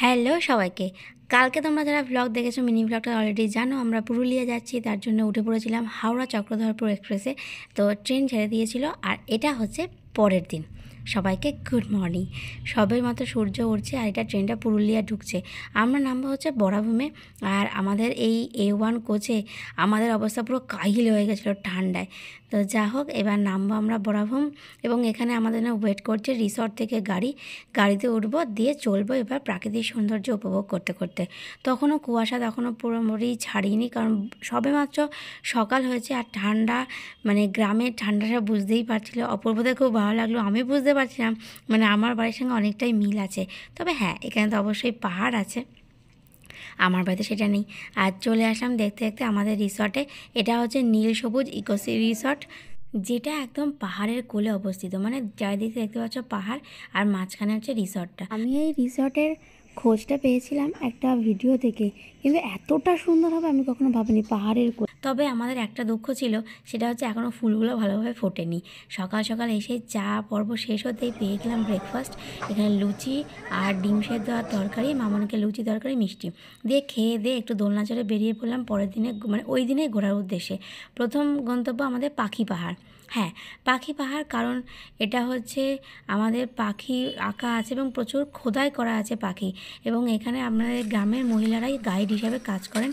Hello সবাইকে। কালকে তোমরা যারা ভ্লগ দেখেছো মিনি ভ্লগটা অলরেডি জানো আমরা পুরুলিয়া যাচ্ছি, তার জন্য উঠে পড়েছিলাম হাওড়া চক্রধরপুর এক্সপ্রেসে। তো ট্রেন ছেড়ে দিয়েছিল আর এটা হচ্ছে পরের দিন। সবাইকে গুড মর্নিং। সবে মাত্র সূর্য উঠছে আর এটা ট্রেনটা পুরুলিয়া ঢুকছে। আমরা নামবো হচ্ছে বরাভূমে। আর আমাদের এই A1 কোচে আমাদের অবস্থা পুরো কাহিল হয়ে গেছিলো ঠান্ডায়। তো যা হোক, এবার নামবো আমরা বরাভূম এবং এখানে আমাদের না ওয়েট করছে রিসর্ট থেকে গাড়িতে উঠবো, দিয়ে চলবো এবার প্রাকৃতিক সৌন্দর্য উপভোগ করতে করতে। তখনও কুয়াশা তখনও পুরোপুরি ছাড়িনি, কারণ সবেমাত্র সকাল হয়েছে আর ঠান্ডা, মানে গ্রামের ঠান্ডাটা বুঝতেই পারছিল। অপূর্বদের খুব ভালো লাগলো, আমি বুঝতে পারছিলাম মানে আমার বাড়ির সঙ্গে অনেকটাই মিল আছে। তবে হ্যাঁ, এখানে তো অবশ্যই পাহাড় আছে, আমার বাড়িতে সেটা নেই। আর চলে আসলাম দেখতে দেখতে আমাদের রিসর্টে। এটা হচ্ছে নীল সবুজ ইকোসি রিসর্ট, যেটা একদম পাহাড়ের কোলে অবস্থিত। মানে চারিদিকে দেখতে পাচ্ছ পাহাড় আর মাঝখানে হচ্ছে রিসর্টটা। আমি এই রিসর্টের খোঁজটা পেয়েছিলাম একটা ভিডিও থেকে, কিন্তু এতটা সুন্দর হবে আমি কখনো ভাবিনি পাহাড়ের কোলে। তবে আমাদের একটা দুঃখ ছিল, সেটা হচ্ছে এখনও ফুলগুলো ভালোভাবে ফোটেনি। সকাল সকাল এসে চা পর্ব শেষ হতেই পেয়ে গেলাম ব্রেকফাস্ট। এখানে লুচি আর ডিম সেদ্ধ আর তরকারি, মামনিকে লুচি তরকারি মিষ্টি দিয়ে খেয়ে দিয়ে একটু দোলনা চড়ে বেরিয়ে পড়লাম পরের দিনে, মানে ওই দিনে ঘোরার উদ্দেশ্যে। প্রথম গন্তব্য আমাদের পাখি পাহাড়। হ্যাঁ, পাখি পাহাড়, কারণ এটা হচ্ছে আমাদের পাখি আঁকা আছে এবং প্রচুর খোদাই করা আছে পাখি। এবং এখানে আমাদের গ্রামের মহিলারাই গাইড হিসাবে কাজ করেন।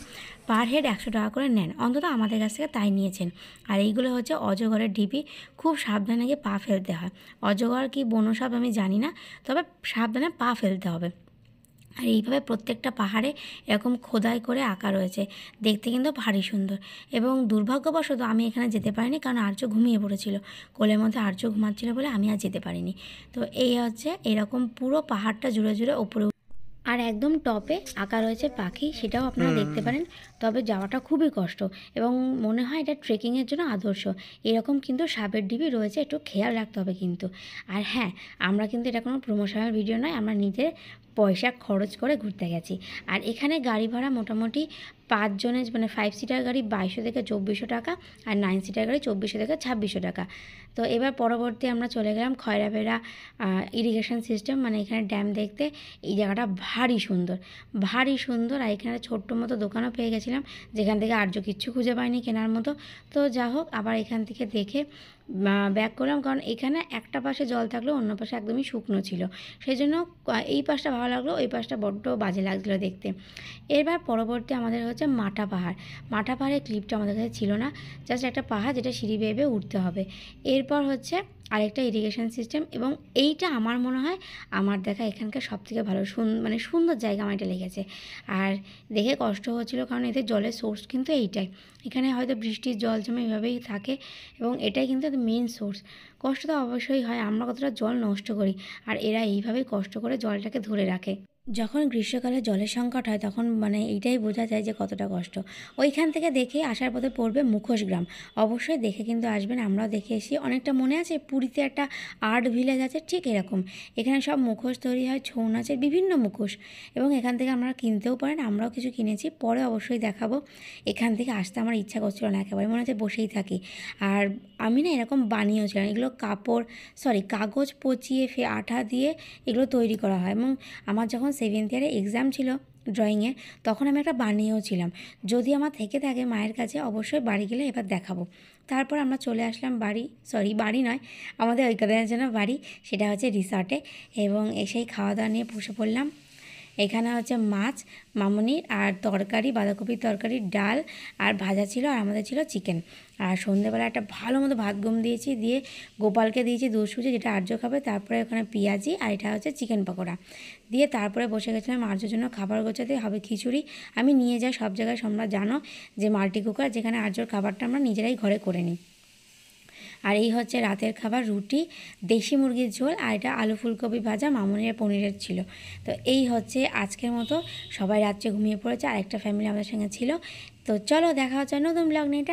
পার হেড 100 টাকা করে নেন, অন্তত আমাদের কাছ থেকে তাই নিয়েছেন। আর এইগুলো হচ্ছে অজগরের ঢিপি, খুব সাবধানে গিয়ে পা ফেলতে হয়। অজগর কি বনসাপ আমি জানি না, তবে সাবধানে পা ফেলতে হবে। আর এইভাবে প্রত্যেকটা পাহাড়ে এরকম খোদাই করে আঁকা রয়েছে, দেখতে কিন্তু ভারী সুন্দর। এবং দুর্ভাগ্যবশত আমি এখানে যেতে পারিনি, কারণ আর্য ঘুমিয়ে পড়েছিল। কোলের মধ্যে আর্য ঘুমাচ্ছিল বলে আমি আর যেতে পারিনি। তো এই হচ্ছে এরকম পুরো পাহাড়টা জুড়ে জুড়ে ওপরে আর একদম টপে আঁকা রয়েছে পাখি, সেটাও আপনারা দেখতে পারেন। তবে যাওয়াটা খুবই কষ্ট এবং মনে হয় এটা ট্রেকিংয়ের জন্য আদর্শ। এরকম কিন্তু সাপের ঢিবি রয়েছে, একটু খেয়াল রাখতে হবে কিন্তু। আর হ্যাঁ, আমরা কিন্তু এটা কোনো প্রমোশনাল ভিডিও নয়, আমরা নিজের পয়সা খরচ করে ঘুরতে গেছি। আর এখানে গাড়ি ভাড়া মোটামুটি 5 জনের, মানে 5 সিটার গাড়ি 2200 থেকে 2400 টাকা, আর 9 সিটার গাড়ি 2400 থেকে 2600 টাকা। তো এবার পরবর্তী আমরা চলে গেলাম খয়রাবেড়া ইরিগেশন সিস্টেম, মানে এখানে ড্যাম দেখতে। এই জায়গাটা ভারী সুন্দর, ভারী সুন্দর। আর এখানে ছোট্ট মতো দোকানও পেয়ে গেছিলাম, যেখান থেকে আর্য কিচ্ছু খুঁজে পাইনি কেনার মতো। তো যা হোক, আবার এখান থেকে দেখে ব্যাক করলাম, কারণ এখানে একটা পাশে জল থাকলেও অন্য পাশে একদমই শুকনো ছিল। সেই জন্য এই পাশটা ভালো লাগলো, ওই পাশটা বড্ড বাজে লাগছিলো দেখতে। এবার পরবর্তী আমাদের হচ্ছে মাটা পাহাড়। মাটা পাহাড়ের ক্লিপটা আমাদের কাছে ছিল না, জাস্ট একটা পাহাড় যেটা সিঁড়ি বেয়ে বেয়ে উঠতে হবে। এরপর হচ্ছে আরেকটা ইরিগেশন সিস্টেম, এবং এইটা আমার মনে হয় আমার দেখা এখানকার সবথেকে ভালো মানে সুন্দর জায়গা আমার এটা লেগেছে। আর দেখে কষ্ট হচ্ছিলো, কারণ এদের জলের সোর্স কিন্তু এইটাই। এখানে হয়তো বৃষ্টির জল জমে এভাবেই থাকে এবং এটাই কিন্তু মেন সোর্স। কষ্ট তো অবশ্যই হয়, আমরা কতটা জল নষ্ট করি, আর এরা এইভাবেই কষ্ট করে জলটাকে ধরে রাখে। যখন গ্রীষ্মকালে জলের সংকট হয় তখন মানে এইটাই বোঝা যায় যে কতটা কষ্ট। ওইখান থেকে দেখে আসার পথে পড়বে মুখোশ গ্রাম, অবশ্যই দেখে কিন্তু আসবেন। আমরাও দেখে এসেছি, অনেকটা মনে আছে পুরীতে একটা আর্ট ভিলেজ আছে, ঠিক এরকম এখানে সব মুখোশ তৈরি হয়, ছৌ নাচের বিভিন্ন মুখোশ। এবং এখান থেকে আপনারা কিনতেও পারেন, আমরাও কিছু কিনেছি, পরে অবশ্যই দেখাবো। এখান থেকে আসতে আমার ইচ্ছা করছিল না, একেবারে মনে হচ্ছে বসেই থাকি। আর আমি না এরকম বানিয়েছিলাম, এগুলো কাগজ পচিয়ে আঠা দিয়ে এগুলো তৈরি করা হয়। এবং আমার যখন 7th ইয়ারে এক্সাম ছিল ড্রয়িংয়ে, তখন আমি একটা বানিয়েওছিলাম। যদি আমার থেকে থাকে মায়ের কাছে, অবশ্যই বাড়ি গেলে এবার দেখাবো। তারপর আমরা চলে আসলাম বাড়ি নয়, আমাদের ওই কদিনের জন্য বাড়ি, সেটা হচ্ছে রিসর্টে। এবং এসেই খাওয়া দাওয়া নিয়ে বসে পড়লাম। এখানে হচ্ছে মাছ মামনির, আর তরকারি বাঁধাকপির তরকারি, ডাল আর ভাজা ছিল, আর আমাদের ছিল চিকেন। আর সন্ধ্যেবেলা একটা ভালো মতো ভাত গম দিয়েছি, দিয়ে গোপালকে দিয়েছি দুধ সুজি, যেটা আর্য খাবে। তারপরে ওখানে পেঁয়াজি, আর এটা হচ্ছে চিকেন পকোড়া দিয়ে তারপরে বসে গেছিলাম আর্যর জন্য খাবার গোছাতে হবে। খিচুড়ি আমি নিয়ে যাই সব জায়গায়, তোমরা জানো যে মাল্টি কুকার, যেখানে আর্যর খাবারটা আমরা নিজেরাই ঘরে করে নিই। আর এই হচ্ছে রাতের খাবার, রুটি, দেশি মুরগির ঝোল, আর এটা আলু ফুলকপি ভাজা, মামনির পনিরের ছিল। তো এই হচ্ছে আজকের মতো, সবাই রাত্রে ঘুমিয়ে পড়েছে, আরেকটা ফ্যামিলি আমাদের সঙ্গে ছিল। তো চলো দেখা হচ্ছে নতুন ব্লগ নিয়ে।